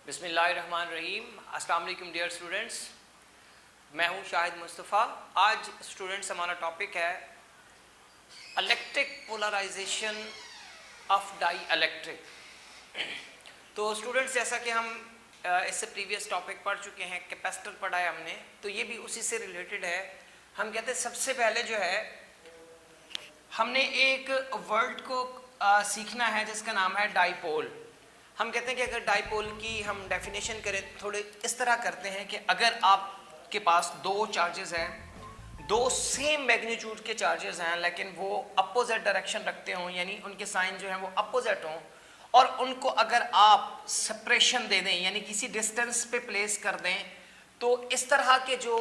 बिस्मिल्लाहिर्रहमानिर्रहीम। अस्सलाम वालेकुम डियर स्टूडेंट्स, मैं हूं शाहिद मुस्तफ़ा। आज स्टूडेंट्स हमारा टॉपिक है electric polarization of dielectric. तो स्टूडेंट्स, जैसा कि हम इससे प्रीवियस टॉपिक पढ़ चुके हैं, कैपेसिटर पढ़ा है हमने, तो ये भी उसी से रिलेटेड है। हम कहते हैं सबसे पहले जो है हमने एक वर्ड को सीखना है जिसका नाम है डाईपोल। हम कहते हैं कि अगर डाईपोल की हम डेफिनेशन करें थोड़े इस तरह करते हैं कि अगर आपके पास दो चार्जेस हैं, दो सेम मैग्नीट्यूड के चार्जेस हैं, लेकिन वो अपोजिट डायरेक्शन रखते हों, यानी उनके साइन जो हैं वो अपोजिट हों, और उनको अगर आप सेपरेशन दे दें यानी किसी डिस्टेंस पे प्लेस कर दें, तो इस तरह के जो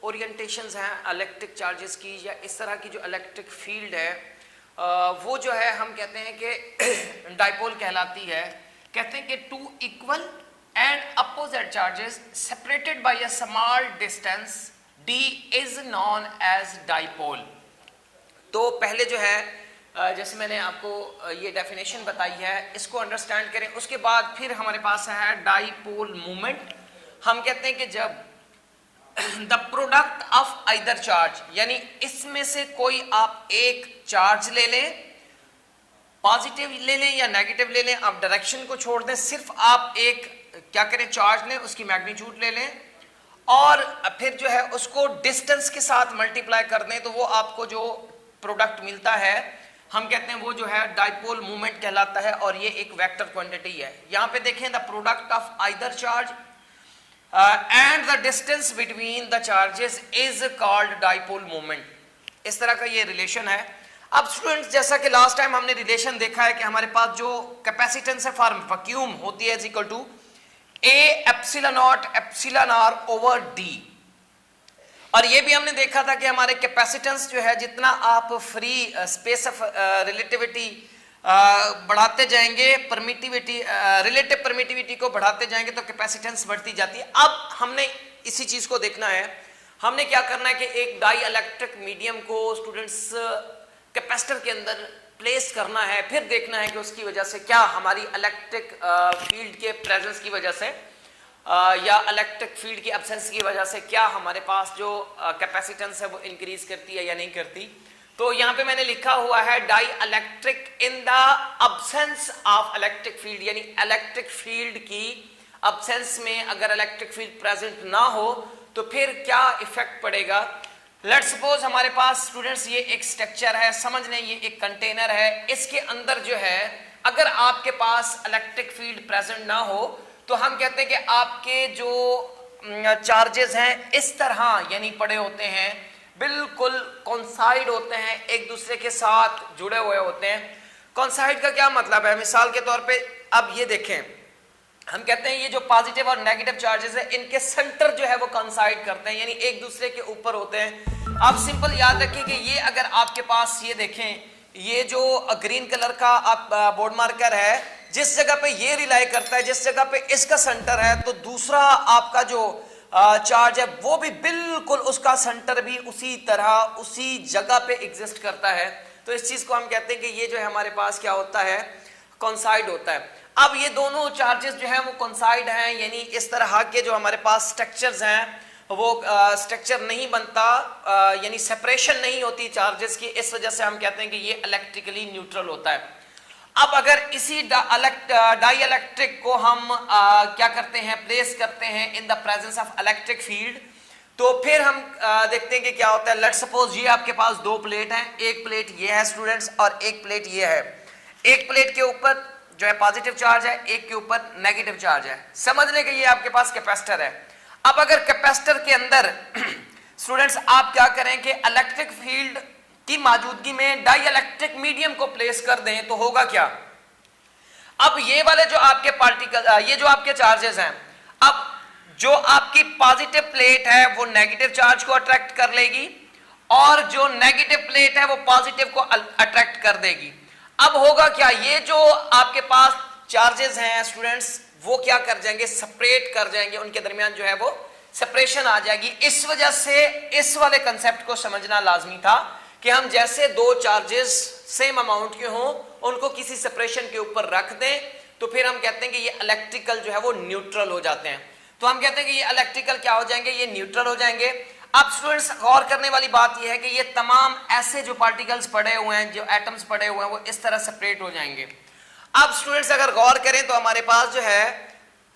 ओरिएंटेशंस हैं इलेक्ट्रिक चार्जेस की, या इस तरह की जो इलेक्ट्रिक फील्ड है वो जो है हम कहते हैं कि डाईपोल कहलाती है। कहते हैं कि two equal and opposite charges separated by a small distance d is known as dipole. तो पहले जो है जैसे मैंने आपको ये डेफिनेशन बताई है, इसको अंडरस्टैंड करें। उसके बाद फिर हमारे पास है डाईपोल मोमेंट। हम कहते हैं कि जब the product of either charge, यानी इसमें से कोई आप एक चार्ज ले लें, पॉजिटिव ले लें या नेगेटिव ले लें, आप डायरेक्शन को छोड़ दें, सिर्फ आप एक क्या करें, चार्ज लें, उसकी मैग्नीट्यूड ले लें और फिर जो है उसको डिस्टेंस के साथ मल्टीप्लाई कर दें, तो वो आपको जो प्रोडक्ट मिलता है हम कहते हैं वो जो है डाईपोल मोमेंट कहलाता है, और ये एक वेक्टर क्वांटिटी है। यहां पे देखें, the product of either charge and the distance between the charges is called dipole moment. इस तरह का ये रिलेशन है। अब स्टूडेंट्स, जैसा कि लास्ट टाइम हमने रिलेशन देखा है कि हमारे पास जो कैपेसिटेंस है फॉर वैक्यूम होती है is equal to A epsilon naught epsilon R over D, और ये भी हमने देखा था कि हमारे कैपेसिटेंस जो है जितना आप फ्री स्पेस ऑफ रिलेटिविटी बढ़ाते जाएंगे, परमिटिविटी रिलेटिव परमिटिविटी को बढ़ाते जाएंगे तो कैपेसिटेंस बढ़ती जाती है। अब हमने इसी चीज को देखना है। हमने क्या करना है कि एक डाई इलेक्ट्रिक मीडियम को स्टूडेंट्स कैपेसिटर के अंदर प्लेस करना है, फिर देखना है कि उसकी वजह से क्या हमारी इलेक्ट्रिक फील्ड के प्रेजेंस की वजह से या इलेक्ट्रिक फील्ड की एब्सेंस की वजह से क्या हमारे पास जो कैपेसिटेंस है वो इंक्रीज करती है या नहीं करती। तो यहाँ पे मैंने लिखा हुआ है dielectric in the absence of electric field, यानी इलेक्ट्रिक फील्ड की अब्सेंस में अगर इलेक्ट्रिक फील्ड प्रेजेंट ना हो तो फिर क्या इफेक्ट पड़ेगा। लेट्स सपोज हमारे पास स्टूडेंट्स ये एक स्ट्रक्चर है, समझ लें ये एक कंटेनर है, इसके अंदर जो है अगर आपके पास इलेक्ट्रिक फील्ड प्रेजेंट ना हो तो हम कहते हैं कि आपके जो चार्जेस हैं इस तरह यानी पड़े होते हैं, बिल्कुल कॉन्साइड होते हैं, एक दूसरे के साथ जुड़े हुए होते हैं। कॉन्साइड का क्या मतलब है? मिसाल के तौर पे अब ये देखें, हम कहते हैं ये जो पॉजिटिव और नेगेटिव चार्जेस है इनके सेंटर जो है वो कंसाइड करते हैं, यानी एक दूसरे के ऊपर होते हैं। आप सिंपल याद रखिए कि ये अगर आपके पास ये देखें, ये जो ग्रीन कलर का आप बोर्ड मार्कर है, जिस जगह पे ये रिलाई करता है, जिस जगह पे इसका सेंटर है, तो दूसरा आपका जो चार्ज है वो भी बिल्कुल उसका सेंटर भी उसी तरह उसी जगह पे एग्जिस्ट करता है। तो इस चीज को हम कहते हैं कि ये जो है हमारे पास क्या होता है, कॉन्साइड होता है। अब ये दोनों चार्जेस जो हैं वो कॉन्साइड हैं, यानी इस तरह के जो हमारे पास स्ट्रक्चर्स हैं वो स्ट्रक्चर नहीं बनता, यानी सेपरेशन नहीं होती चार्जेस की, इस वजह से हम कहते हैं कि ये इलेक्ट्रिकली न्यूट्रल होता है। अब अगर इसी डाई इलेक्ट्रिक को हम क्या करते हैं, प्लेस करते हैं in the presence of electric field, तो फिर हम देखते हैं कि क्या होता है। लेट्स सपोज ये आपके पास दो प्लेट हैं, एक प्लेट ये है स्टूडेंट्स और एक प्लेट ये है। एक प्लेट के ऊपर जो है पॉजिटिव चार्ज है, एक के ऊपर नेगेटिव चार्ज है। समझ लें कि ये आपके पास कैपेसिटर है। अब अगर कैपेसिटर के अंदर स्टूडेंट्स आप क्या करें कि इलेक्ट्रिक फील्ड की मौजूदगी में डाई इलेक्ट्रिक मीडियम को प्लेस कर दें, तो होगा क्या। अब ये वाले जो आपके पार्टिकल, ये जो आपके चार्जेस हैं, अब जो आपकी पॉजिटिव प्लेट है वो नेगेटिव चार्ज को अट्रैक्ट कर लेगी और जो नेगेटिव प्लेट है वो पॉजिटिव को अट्रैक्ट कर देगी। अब होगा क्या, ये जो आपके पास चार्जेस हैं स्टूडेंट्स वो क्या कर जाएंगे, सेपरेट कर जाएंगे, उनके दरमियान जो है वो सेपरेशन आ जाएगी। इस वजह से इस वाले कंसेप्ट को समझना लाजमी था कि हम जैसे दो चार्जेस सेम अमाउंट के हों उनको किसी सेपरेशन के ऊपर रख दें तो फिर हम कहते हैं कि ये इलेक्ट्रिकल जो है वो न्यूट्रल हो जाते हैं। तो हम कहते हैं कि ये इलेक्ट्रिकल क्या हो जाएंगे, ये न्यूट्रल हो जाएंगे। अब स्टूडेंट्स गौर करने वाली बात ये है कि ये तमाम ऐसे जो पार्टिकल्स पड़े हुए हैं, जो एटम्स पड़े हुए हैं, वो इस तरह सेपरेट हो जाएंगे। अब स्टूडेंट्स अगर गौर करें तो हमारे पास जो है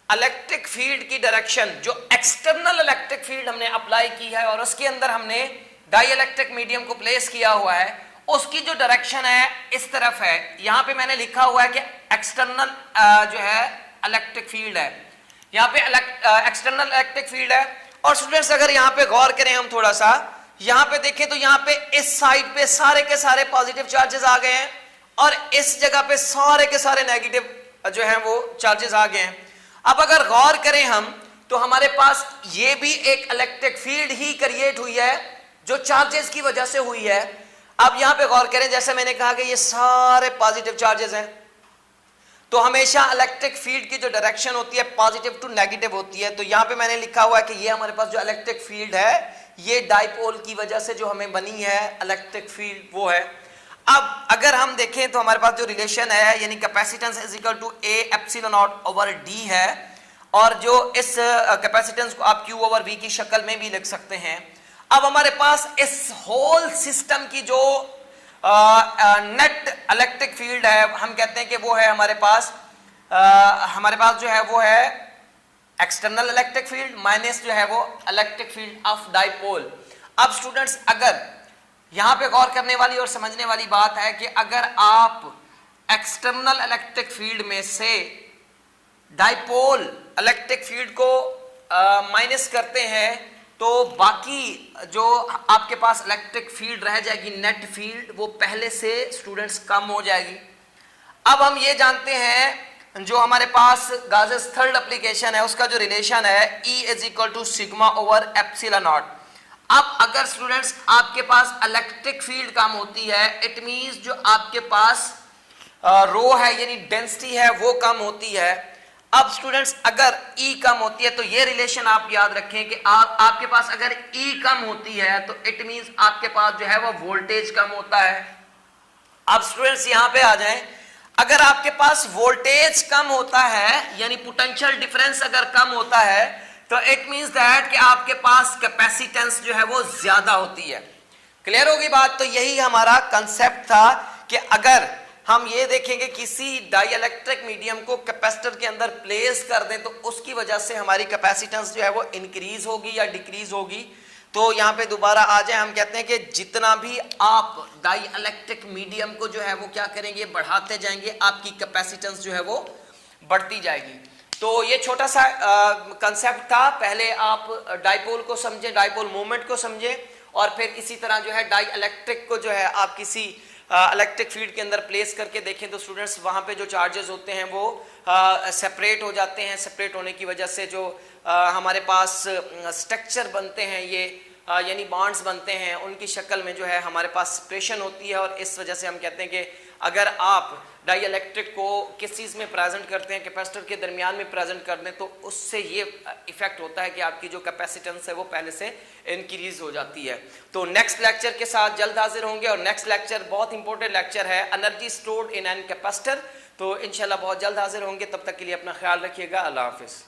इलेक्ट्रिक फील्ड की डायरेक्शन, जो एक्सटर्नल इलेक्ट्रिक फील्ड हमने अप्लाई की है और उसके अंदर हमने डाई इलेक्ट्रिक मीडियम को प्लेस किया हुआ है, उसकी जो डायरेक्शन है इस तरफ है। यहां पे मैंने लिखा हुआ है कि एक्सटर्नल जो है इलेक्ट्रिक फील्ड है, यहां पे एक्सटर्नल इलेक्ट्रिक फील्ड है। और स्टूडेंट्स अगर यहां पे गौर करें हम थोड़ा सा, यहां पे देखें तो यहां पे इस साइड पे सारे के सारे पॉजिटिव चार्जेस आ गए हैं और इस जगह पे सारे के सारे नेगेटिव जो है वो चार्जेस आ गए हैं। अब अगर गौर करें हम तो हमारे पास ये भी एक इलेक्ट्रिक फील्ड ही क्रिएट हुई है जो चार्जेस की वजह से हुई है। अब यहां पे गौर करें, जैसे मैंने कहा कि ये सारे पॉजिटिव चार्जेस हैं, तो हमेशा इलेक्ट्रिक फील्ड की जो डायरेक्शन होती है पॉजिटिव टू नेगेटिव होती है। तो यहां पे मैंने लिखा हुआ है कि ये हमारे पास जो इलेक्ट्रिक फील्ड है, ये डाइपोल की वजह से जो हमें बनी है इलेक्ट्रिक फील्ड वो है। अब अगर हम देखें तो हमारे पास जो रिलेशन है यानी capacitance is equal to A epsilon naught over D है, और जो इस कैपेसिटेंस को आप क्यू ओवर वी की शक्ल में भी लिख सकते हैं। अब हमारे पास इस होल सिस्टम की जो नेट इलेक्ट्रिक फील्ड है, हम कहते हैं कि वो है हमारे पास जो है वो है एक्सटर्नल इलेक्ट्रिक फील्ड माइनस जो है वो इलेक्ट्रिक फील्ड ऑफ डाइपोल। अब स्टूडेंट्स अगर यहां पे गौर करने वाली और समझने वाली बात है कि अगर आप एक्सटर्नल इलेक्ट्रिक फील्ड में से डाइपोल इलेक्ट्रिक फील्ड को माइनस करते हैं तो बाकी जो आपके पास इलेक्ट्रिक फील्ड रह जाएगी नेट फील्ड, वो पहले से स्टूडेंट्स कम हो जाएगी। अब हम ये जानते हैं जो हमारे पास गाउस थर्ड एप्लीकेशन है उसका जो रिलेशन है E is equal to sigma over epsilon naught. अब अगर स्टूडेंट्स आपके पास इलेक्ट्रिक फील्ड कम होती है, इट मींस जो आपके पास रो है यानी डेंसिटी है वो कम होती है। अब स्टूडेंट्स अगर E कम होती है तो ये रिलेशन आप याद रखें कि आपके पास अगर E कम होती है तो इट मींस आपके पास जो है वो वोल्टेज कम होता है। अब स्टूडेंट्स यहां पे आ जाएं, अगर आपके पास वोल्टेज कम होता है यानी पोटेंशियल डिफरेंस अगर कम होता है तो इट मींस दैट कि आपके पास कैपेसिटेंस जो है वो ज्यादा होती है। क्लियर होगी बात? तो यही हमारा कंसेप्ट था कि अगर हम ये देखेंगे किसी डाइइलेक्ट्रिक मीडियम को कैपेसिटर के अंदर प्लेस कर दें तो उसकी वजह से हमारी कैपेसिटेंस जो है वो इंक्रीज होगी या डिक्रीज होगी। तो यहाँ पे दोबारा आ जाए, हम कहते हैं कि जितना भी आप डाइइलेक्ट्रिक मीडियम को जो है वो क्या करेंगे, बढ़ाते जाएंगे, आपकी कैपेसिटेंस जो है वो बढ़ती जाएगी। तो ये छोटा सा कंसेप्ट था। पहले आप डाइपोल को समझे, डाइपोल मूवमेंट को समझे, और फिर इसी तरह जो है डाइइलेक्ट्रिक को जो है आप किसी इलेक्ट्रिक फील्ड के अंदर प्लेस करके देखें तो स्टूडेंट्स वहाँ पे जो चार्जेस होते हैं वो सेपरेट हो जाते हैं। सेपरेट होने की वजह से जो हमारे पास स्ट्रक्चर बनते हैं ये यानी बॉन्ड्स बनते हैं, उनकी शक्ल में जो है हमारे पास सेपरेशन होती है। और इस वजह से हम कहते हैं कि अगर आप डाइइलेक्ट्रिक को किस चीज़ में प्रेजेंट करते हैं, कैपेसिटर के दरमियान में प्रेजेंट कर दें, तो उससे ये इफेक्ट होता है कि आपकी जो कैपेसिटेंस है वो पहले से इंक्रीज हो जाती है। तो नेक्स्ट लेक्चर के साथ जल्द हाजिर होंगे, और नेक्स्ट लेक्चर बहुत इंपॉर्टेंट लेक्चर है, energy stored in an capacitor. तो इंशाल्लाह बहुत जल्द हाजिर होंगे, तब तक के लिए अपना ख्याल रखिएगा। अल्लाह हाफिज़।